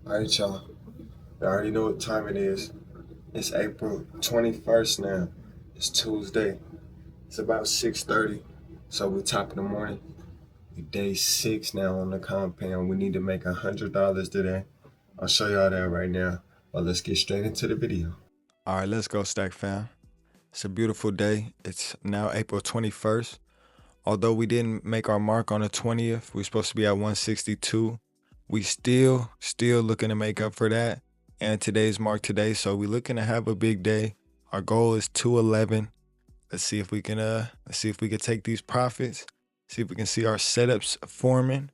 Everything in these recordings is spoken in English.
All right, y'all. You already know what time it is. It's April 21st now. It's Tuesday. It's about 6:30. So we're top of the morning. We day 6 now on the compound. We need to make $100 today. I'll show y'all that right now. But let's get straight into the video. All right, let's go, Stack fam. It's a beautiful day. It's now April 21st. Although we didn't make our mark on the 20th, we're supposed to be at 162. We still looking to make up for that. And today's mark today, so we're looking to have a big day. Our goal is 211. Let's see if we can take these profits. See if we can see our setups forming.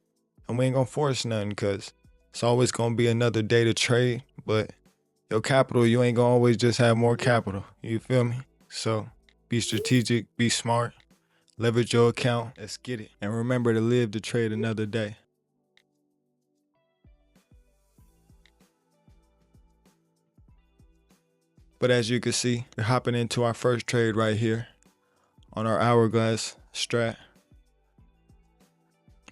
And we ain't gonna force nothing because it's always gonna be another day to trade. But your capital, you ain't gonna always just have more capital. You feel me? So be strategic, be smart. Leverage your account. Let's get it. And remember to live to trade another day. But as you can see, we're hopping into our first trade right here on our hourglass strat.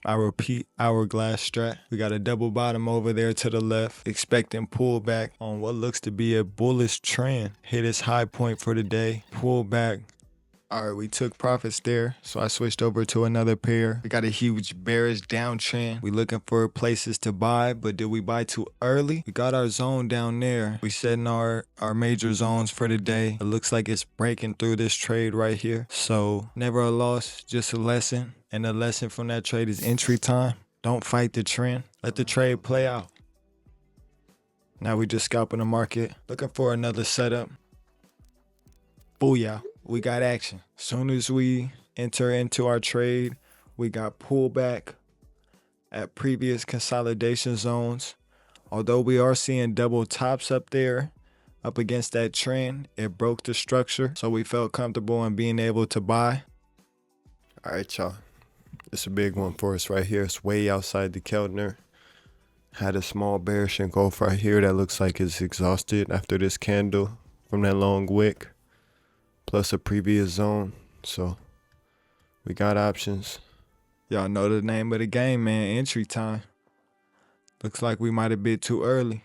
I repeat, hourglass strat. We got a double bottom over there to the left, expecting pullback on what looks to be a bullish trend. Hit its high point for the day, pull back. All right, we took profits there, so I switched over to another pair. We got a huge bearish downtrend. We looking for places to buy, but did we buy too early? We got our zone down there. We setting our major zones for the day. It looks like it's breaking through this trade right here. So never a loss, just a lesson. And the lesson from that trade is entry time. Don't fight the trend. Let the trade play out. Now we just scalping the market, looking for another setup. Booyah. We got action. Soon as we enter into our trade, we got pullback at previous consolidation zones. Although we are seeing double tops up there, up against that trend, it broke the structure. So we felt comfortable in being able to buy. All right, y'all. It's a big one for us right here. It's way outside the Keltner. Had a small bearish engulf right here that looks like it's exhausted after this candle from that long wick. Plus a previous zone, so we got options. Y'all know the name of the game, man. Entry time. Looks like we might have been too early.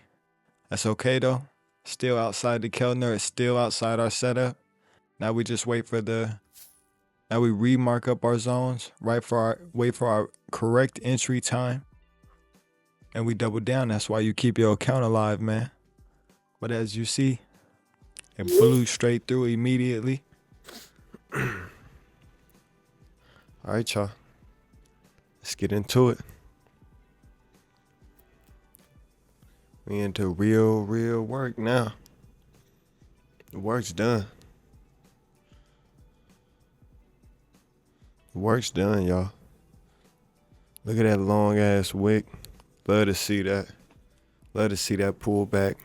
That's okay though. Still outside the Keltner. It's still outside our setup. Now we just wait for now we remark up our zones, wait for our correct entry time, and we double down. That's why you keep your account alive, man. But as you see, it blew straight through immediately. All right, y'all. Let's get into it. We into real work now. The work's done. The work's done, y'all. Look at that long ass wick. Love to see that. Love to see that pullback.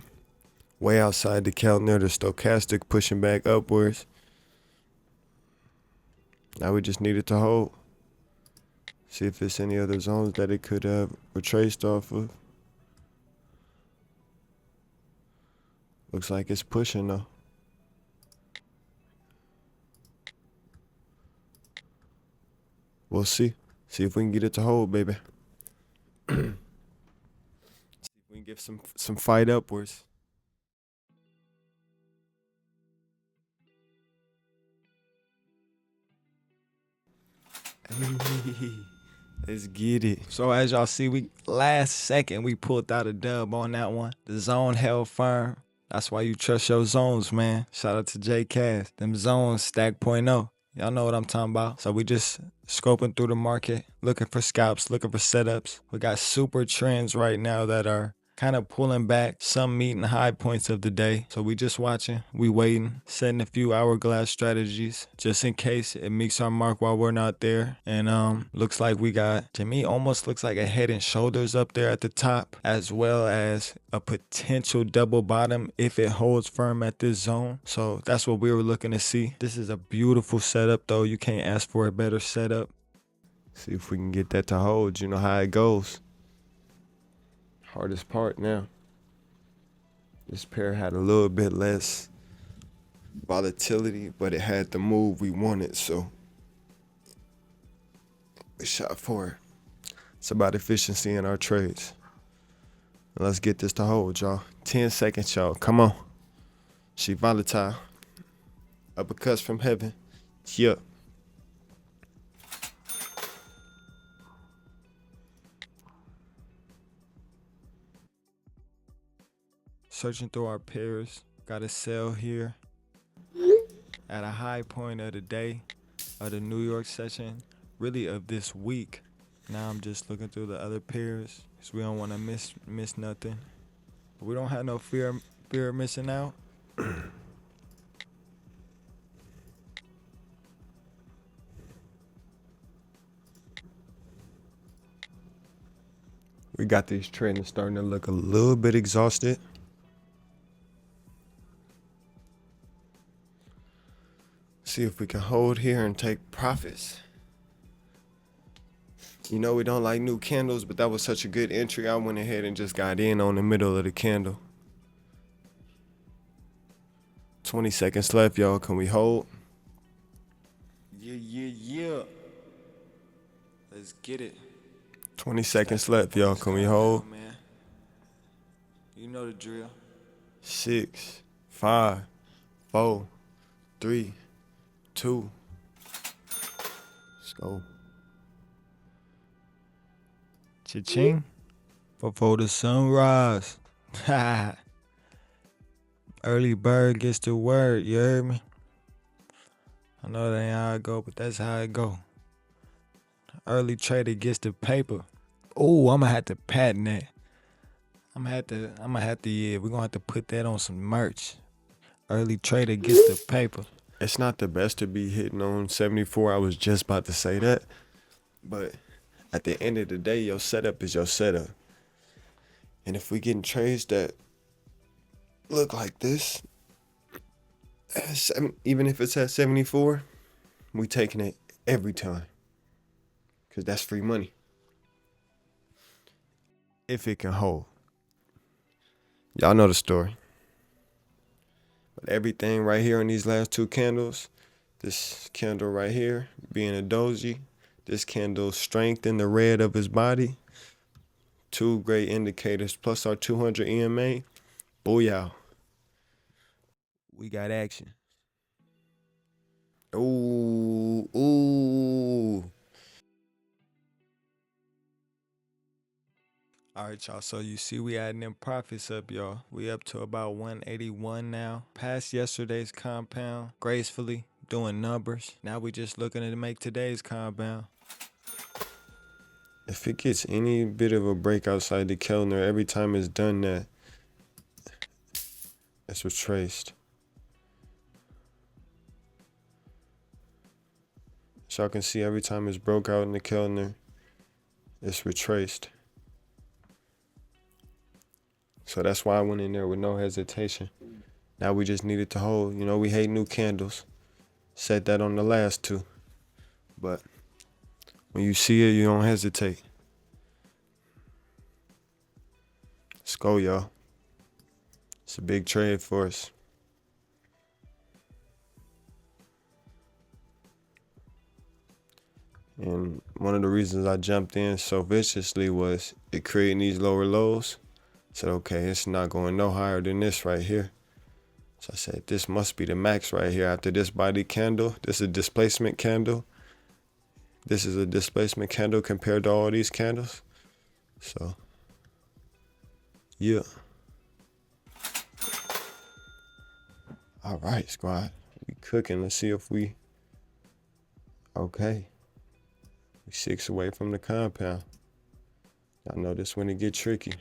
Way outside the Keltner, the stochastic pushing back upwards. Now we just need it to hold. See if there's any other zones that it could have retraced off of. Looks like it's pushing though. We'll see. See if we can get it to hold, baby. See if we can give some fight upwards. Hey, let's get it. So as y'all see, we last second we pulled out a dub on that one. The zone held firm. That's why you trust your zones, man. Shout out to KSTACCS. Them zones stack.0. Y'all know what I'm talking about. So we just scoping through the market, looking for scalps, looking for setups. We got super trends right now that are kind of pulling back, some meeting high points of the day. So we just watching, we waiting, setting a few hourglass strategies just in case it meets our mark while we're not there. And looks like we got, to me, almost looks like a head and shoulders up there at the top, as well as a potential double bottom if it holds firm at this zone. So that's what we were looking to see. This is a beautiful setup though. You can't ask for a better setup. See if we can get that to hold. You know how it goes. Hardest part now. This pair had a little bit less volatility, but it had the move we wanted, so we shot for it. It's about efficiency in our trades. Let's get this to hold, y'all. 10 seconds, y'all. Come on. She volatile. Uppercuts from heaven. Yup. Searching through our pairs. Got a sell here at a high point of the day of the New York session, really of this week. Now I'm just looking through the other pairs because we don't want to miss nothing. We don't have no fear of missing out. We got these traders starting to look a little bit exhausted. See if we can hold here and take profits. You know we don't like new candles, but that was such a good entry. I went ahead and just got in on the middle of the candle. 20 seconds left, y'all. Can we hold? Yeah. Let's get it. 20 seconds left, y'all. Can we hold? Man. You know the drill. 6, 5, 4, 3, 2. Let's go. Cha-ching. Before the sunrise. Early bird gets the word, you heard me? I know that ain't how it go, but that's how it go. Early trader gets the paper. Oh, I'm gonna have to patent that. I'm gonna have to, yeah, we're gonna have to put that on some merch. Early trader gets the paper. It's not the best to be hitting on 74. I was just about to say that. But at the end of the day, your setup is your setup. And if we getting trades that look like this, even if it's at 74, we taking it every time. Because that's free money. If it can hold. Y'all know the story. But everything right here on these last two candles, this candle right here being a doji, this candle strengthened the red of his body. Two great indicators plus our 200 EMA. Booyah. We got action. Ooh. All right, y'all. So you see we adding them profits up, y'all. We up to about 181 now. Past yesterday's compound gracefully, doing numbers. Now we just looking to make today's compound. If it gets any bit of a break outside the Kellner, every time it's done that, it's retraced. So y'all can see every time it's broke out in the Kellner, it's retraced. So that's why I went in there with no hesitation. Now we just needed to hold. You know, we hate new candles. Said that on the last two. But when you see it, you don't hesitate. Let's go, y'all. It's a big trade for us. And one of the reasons I jumped in so viciously was it creating these lower lows. I said, okay, it's not going no higher than this right here. So I said, this must be the max right here. After this body candle, this is a displacement candle. This is a displacement candle compared to all these candles. So, yeah. All right, squad. We cooking. Let's see if we, okay. We 6 away from the compound. I know this when it get tricky.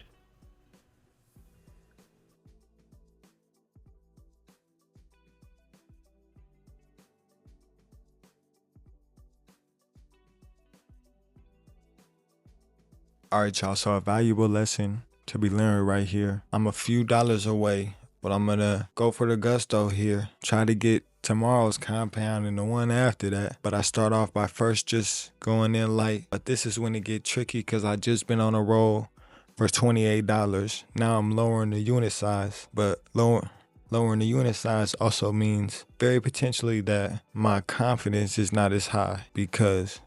All right, y'all, so a valuable lesson to be learned right here. I'm a few dollars away, but I'm gonna go for the gusto here. Try to get tomorrow's compound and the one after that. But I start off by first just going in light. But this is when it get tricky because I just been on a roll for $28. Now I'm lowering the unit size, but lowering the unit size also means very potentially that my confidence is not as high because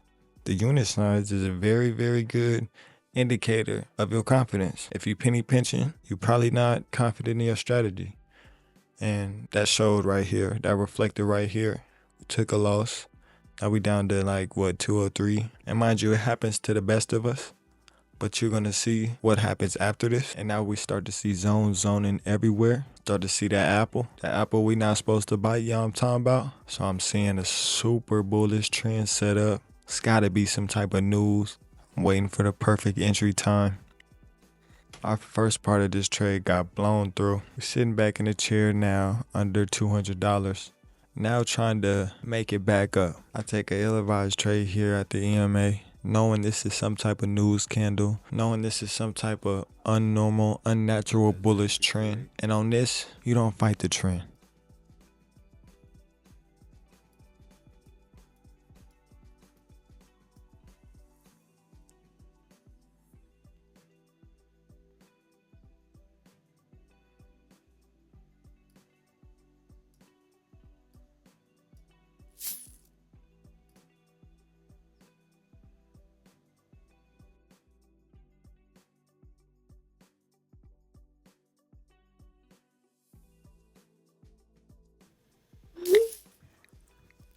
the unit size is a very, very good indicator of your confidence. If you penny pinching, you're probably not confident in your strategy. And that showed right here, that reflected right here. We took a loss. Now we down to like what, 203. And mind you, it happens to the best of us. But you're gonna see what happens after this. And now we start to see zoning everywhere. Start to see that apple. That apple we not supposed to bite, you know what I'm talking about? So I'm seeing a super bullish trend set up. It's gotta be some type of news. I'm waiting for the perfect entry time. Our first part of this trade got blown through. We're sitting back in the chair now, under $200. Now trying to make it back up. I take a ill-advised trade here at the EMA, knowing this is some type of news candle, knowing this is some type of unnatural bullish trend. And on this, you don't fight the trend.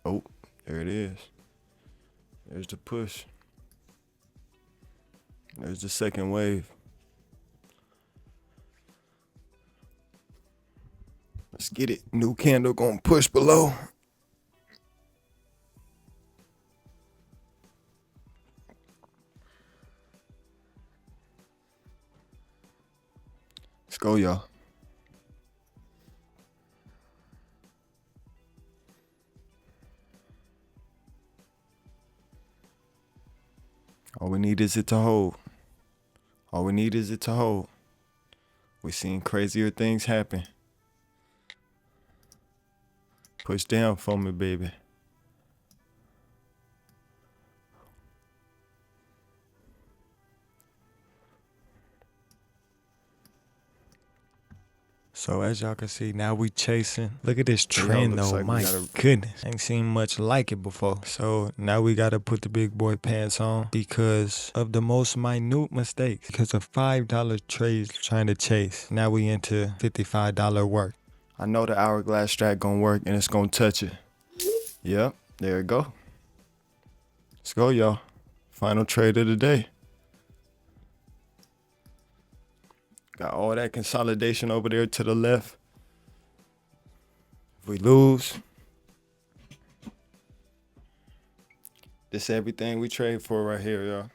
Oh, there it is. There's the push. There's the second wave. Let's get it. New candle gonna push below. Let's go, y'all. All we need is it to hold. All we need is it to hold. We're seeing crazier things happen. Push down for me, baby. So as y'all can see, now we chasing. Look at this trend though, like my goodness. Ain't seen much like it before. So now we gotta put the big boy pants on because of the most minute mistakes. Because of $5 trades trying to chase. Now we into $55 work. I know the hourglass strat gonna work and it's gonna touch it. Yep, there it go. Let's go, y'all. Final trade of the day. Got all that consolidation over there to the left. If we lose, this everything we trade for right here, y'all.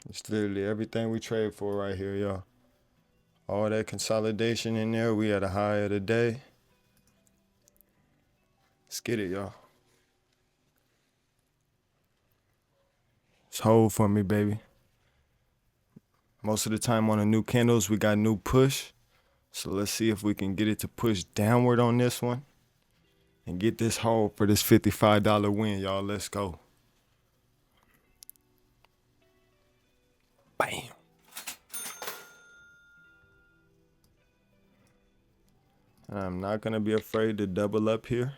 It's literally everything we trade for right here, y'all. All that consolidation in there. We at a high of the day. Let's get it, y'all. Let's hold for me, baby. Most of the time on the new candles, we got new push. So let's see if we can get it to push downward on this one and get this hold for this $55 win, y'all. Let's go. Bam. And I'm not going to be afraid to double up here.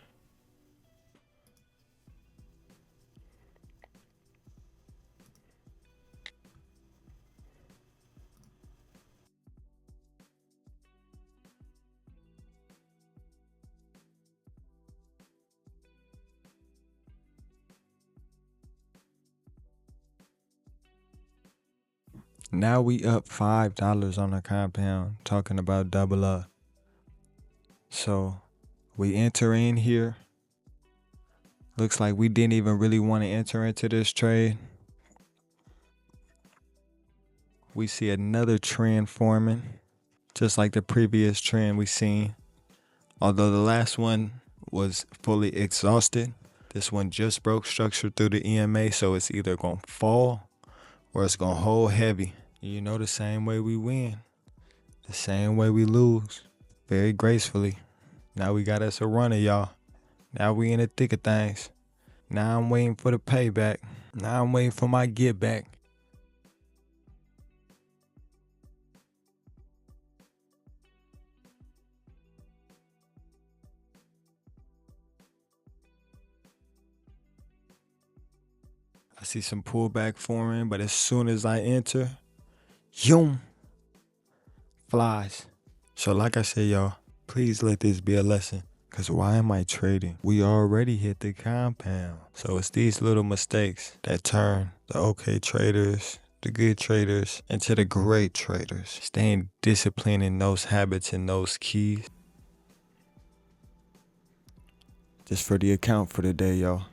Now we up $5 on the compound, talking about double up. So we enter in here. Looks like we didn't even really want to enter into this trade. We see another trend forming, just like the previous trend we seen. Although the last one was fully exhausted, this one just broke structure through the EMA, so it's either going to fall or it's going to hold heavy. You know, the same way we win, the same way we lose, very gracefully. Now we got us a runner, y'all. Now we in the thick of things. Now I'm waiting for the payback. Now I'm waiting for my get back. see some pullback forming, but as soon as I enter, yoom, flies. So like I said, y'all, please let this be a lesson. Cause why am I trading? We already hit the compound. So it's these little mistakes that turn the okay traders, the good traders, into the great traders. Staying disciplined in those habits and those keys. Just for the account for the day, y'all.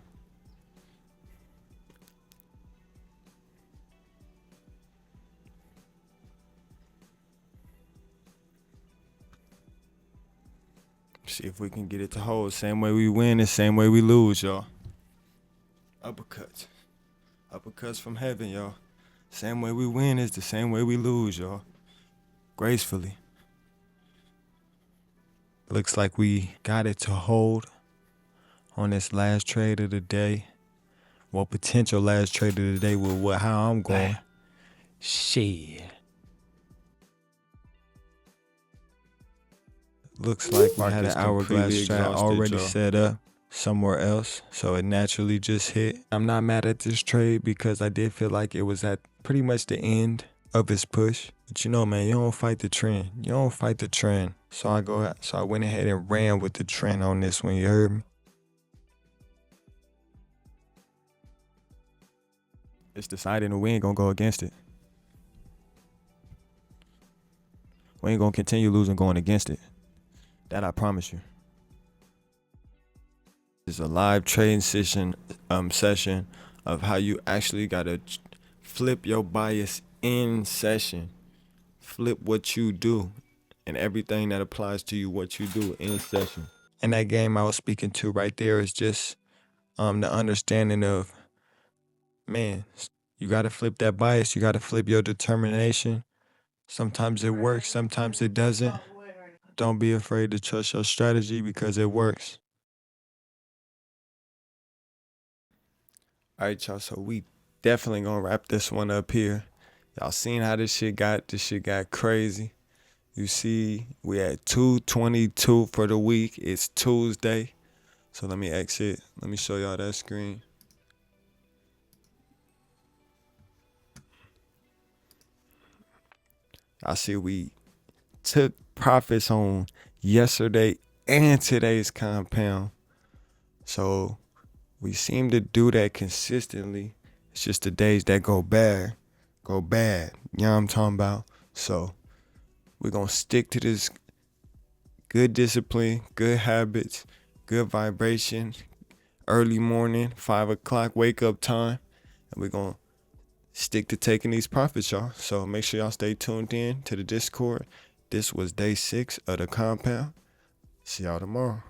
See if we can get it to hold. Same way we win, the same way we lose, y'all. Uppercuts. Uppercuts from heaven, y'all. Same way we win is the same way we lose, y'all. Gracefully. Looks like we got it to hold on this last trade of the day. Well, potential last trade of the day with how I'm going. Shit. Looks like we had an hourglass strat already set up somewhere else, so it naturally just hit. I'm not mad at this trade because I did feel like it was at pretty much the end of his push. But you know, man, you don't fight the trend. You don't fight the trend. So I went ahead and ran with the trend on this one, you heard me? It's deciding that we ain't gonna go against it. We ain't gonna continue losing going against it. That I promise you. It's a live trading session of how you actually gotta flip your bias in session. Flip what you do and everything that applies to you, what you do in session. And that game I was speaking to right there is just the understanding of, man, you gotta flip that bias, you gotta flip your determination. Sometimes it works, sometimes it doesn't. Don't be afraid to trust your strategy because it works. All right, y'all, so we definitely gonna wrap this one up here. Y'all seen how this shit got crazy. You see, we at 222 for the week. It's Tuesday. So let me exit. Let me show y'all that screen. I see we took profits on yesterday and today's compound. So we seem to do that consistently. It's just the days that go bad. You know what I'm talking about? So we're going to stick to this good discipline, good habits, good vibration, early morning, 5 o'clock wake up time. And we're going to stick to taking these profits, y'all. So make sure y'all stay tuned in to the Discord. This was day 6 of the compound. See y'all tomorrow.